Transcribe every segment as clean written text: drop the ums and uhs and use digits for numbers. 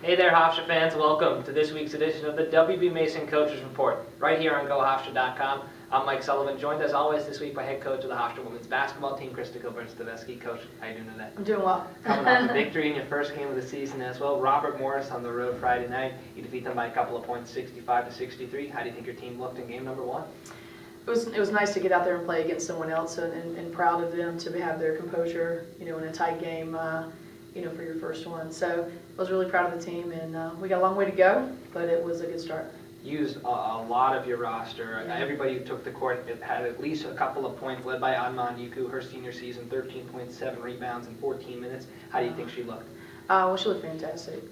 Hey there, Hofstra fans. Welcome to this week's edition of the WB Mason Coaches Report, right here on GoHofstra.com. I'm Mike Sullivan, joined as always this week by head coach of the Hofstra women's basketball team, Krista Kilburn-Steveskey. Coach, how you doing today? I'm doing well. Coming off a victory in your first game of the season as well. Robert Morris on the road Friday night. You defeat them by a couple of points, 65-63. How do you think your team looked in game number one? It was nice to get out there and play against someone else, and proud of them to have their composure, in a tight game, for your first one. So I was really proud of the team, and we got a long way to go, but it was a good start. Used a lot of your roster. Yeah. Everybody who took the court had at least a couple of points, led by Anman Yuku, her senior season, 13.7 rebounds in 14 minutes. How do you think she looked? Well, she looked fantastic.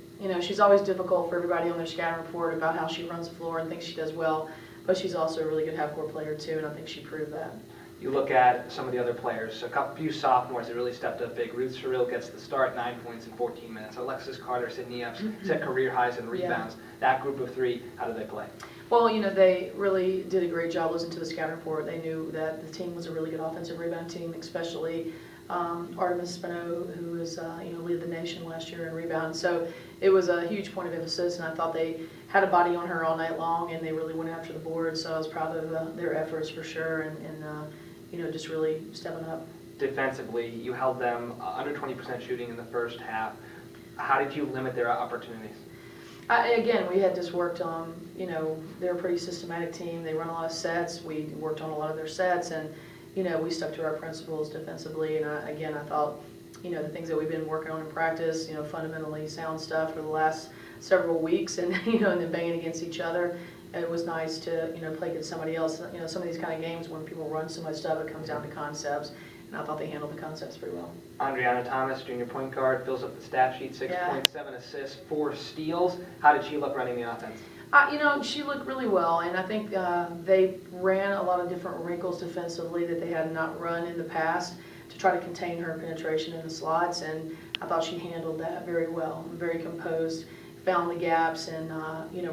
She's always difficult for everybody on their scouting report about how she runs the floor and thinks she does well, but she's also a really good half-court player too, and I think she proved that. You look at some of the other players, few sophomores that really stepped up big. Ruth Sherrill gets the start, 9 points in 14 minutes. Alexis Carter, Sydney Epps set career highs in rebounds. Yeah. That group of three, how did they play? Well, they really did a great job listening to the scouting report. They knew that the team was a really good offensive rebound team, especially Artemis Spano, who was, lead the nation last year in rebound. So it was a huge point of emphasis, and I thought they had a body on her all night long, and they really went after the board. So I was proud of their efforts for sure, and just really stepping up. Defensively, you held them under 20% shooting in the first half. How did you limit their opportunities? Again, we had just worked on, they're a pretty systematic team. They run a lot of sets. We worked on a lot of their sets, and, we stuck to our principles defensively. And I thought, the things that we've been working on in practice, fundamentally sound stuff for the last several weeks, and, and then banging against each other. It was nice to, play against somebody else. Some of these kind of games when people run so much stuff, it comes down to concepts. And I thought they handled the concepts pretty well. Andriana Thomas, junior point guard, fills up the stat sheet, 6.7 assists, 4 steals. How did she look running the offense? She looked really well, and I think they ran a lot of different wrinkles defensively that they had not run in the past to try to contain her penetration in the slots, and I thought she handled that very well, very composed, found the gaps, and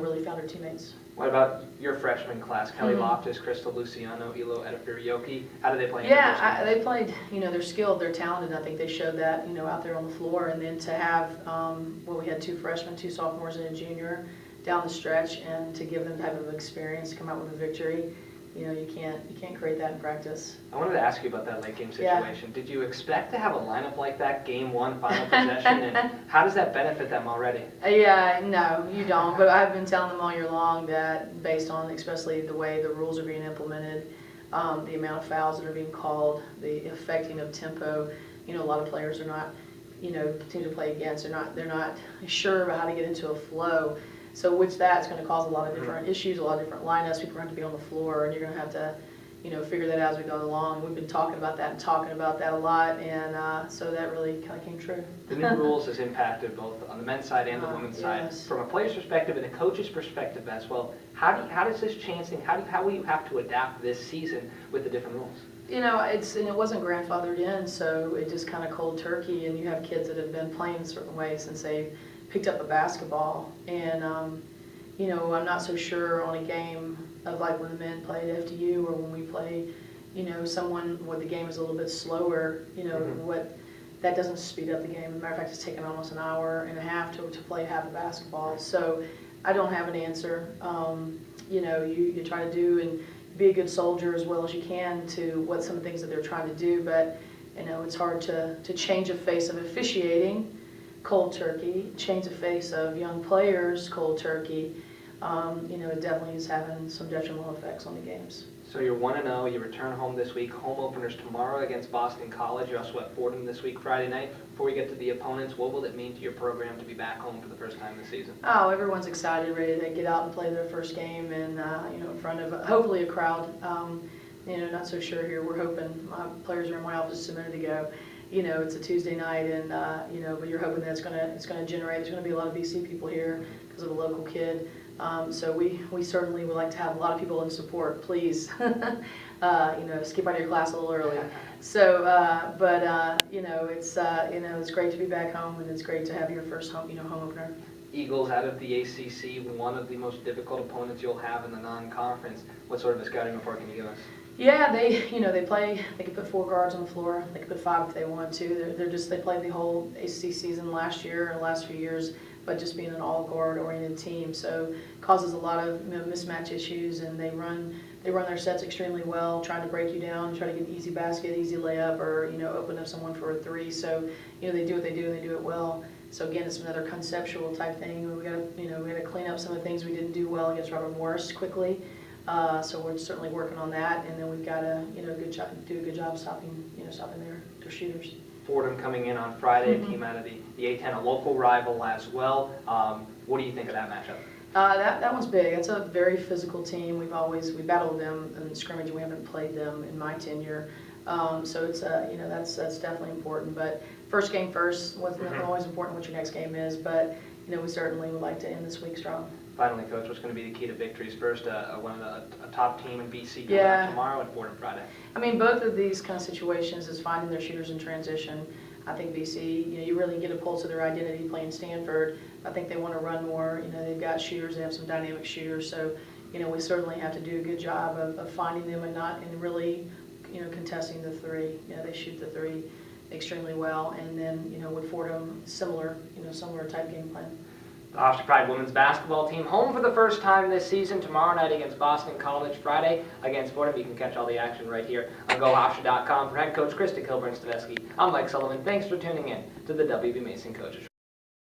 really found her teammates. What about your freshman class? Kelly Loftus, Crystal Luciano, Ilo Edifirioki. How did they play? Yeah, they played, they're skilled, they're talented. I think they showed that, out there on the floor. And then to have, we had 2 freshmen, 2 sophomores, and a junior down the stretch, and to give them type of experience, come out with a victory. You can't create that in practice. I wanted to ask you about that late game situation. Yeah. Did you expect to have a lineup like that, game one, final possession, and how does that benefit them already? Yeah, no, you don't. But I've been telling them all year long that based on especially the way the rules are being implemented, the amount of fouls that are being called, the affecting of tempo, a lot of players are not, continue to play against. They're not sure about how to get into a flow. So that's going to cause a lot of different issues, a lot of different lineups. People are going to have to be on the floor, and you're going to have to, figure that out as we go along. We've been talking about that and talking about that a lot, and so that really kind of came true. The new rules has impacted both on the men's side and the women's side. From a player's perspective and a coach's perspective as well, how does this change things? How will you have to adapt this season with the different rules? And it wasn't grandfathered in, so it just kind of cold turkey, and you have kids that have been playing a certain way since they picked up a basketball, and I'm not so sure on a game of like when the men played FDU or when we play, someone where the game is a little bit slower, what that doesn't speed up the game. As a matter of fact, it's taken almost an hour and a half to play half a basketball. So I don't have an answer. You try to do and be a good soldier as well as you can to what some things that they're trying to do, but it's hard to change the face of officiating cold turkey, change the face of young players cold turkey. It definitely is having some detrimental effects on the games. So you're 1-0, you return home this week, home openers tomorrow against Boston College. You also have Fordham this week, Friday night. Before we get to the opponents, what will it mean to your program to be back home for the first time this season? Oh, everyone's excited, ready to get out and play their first game, and in front of hopefully a crowd. Not so sure here. We're hoping. My players were in my office a minute ago. It's a Tuesday night, and but you're hoping that it's gonna generate. There's gonna be a lot of BC people here because of a local kid. So we certainly would like to have a lot of people in support. Please, skip out of your class a little early. So, it's great to be back home, and it's great to have your first home opener. Eagles out of the ACC, one of the most difficult opponents you'll have in the non-conference. What sort of a scouting report can you give us? Yeah, they play. They could put 4 guards on the floor. They could put 5 if they want to. They played the whole ACC season last year and the last few years, but just being an all-guard oriented team, so causes a lot of mismatch issues. And they run their sets extremely well, trying to break you down, try to get an easy basket, easy layup, or open up someone for a 3. So they do what they do and they do it well. So again, it's another conceptual type thing. We got to clean up some of the things we didn't do well against Robert Morris quickly. So we're certainly working on that, and then we've got to do a good job stopping their shooters. Fordham coming in on Friday, a team out of the A10, a local rival as well. What do you think of that matchup? That one's big. It's a very physical team. We battled them in scrimmage. We haven't played them in my tenure, so it's that's definitely important. But first game first. What's always important what your next game is, but we certainly would like to end this week strong. Finally, Coach, what's going to be the key to victories? First, one of a top team in BC coming up tomorrow and Fordham Friday. I mean, both of these kind of situations is finding their shooters in transition. I think BC, you really get a pulse of their identity playing Stanford. I think they want to run more. They've got shooters. They have some dynamic shooters. So, we certainly have to do a good job of finding them and really, contesting the 3. They shoot the 3 extremely well. And then, with Fordham, similar type game plan. The Hofstra Pride women's basketball team home for the first time this season tomorrow night against Boston College, Friday against Fordham. You can catch all the action right here on GoHofstra.com. For head coach Krista Kilburn-Steveskey, I'm Mike Sullivan. Thanks for tuning in to the WB Mason Coaches.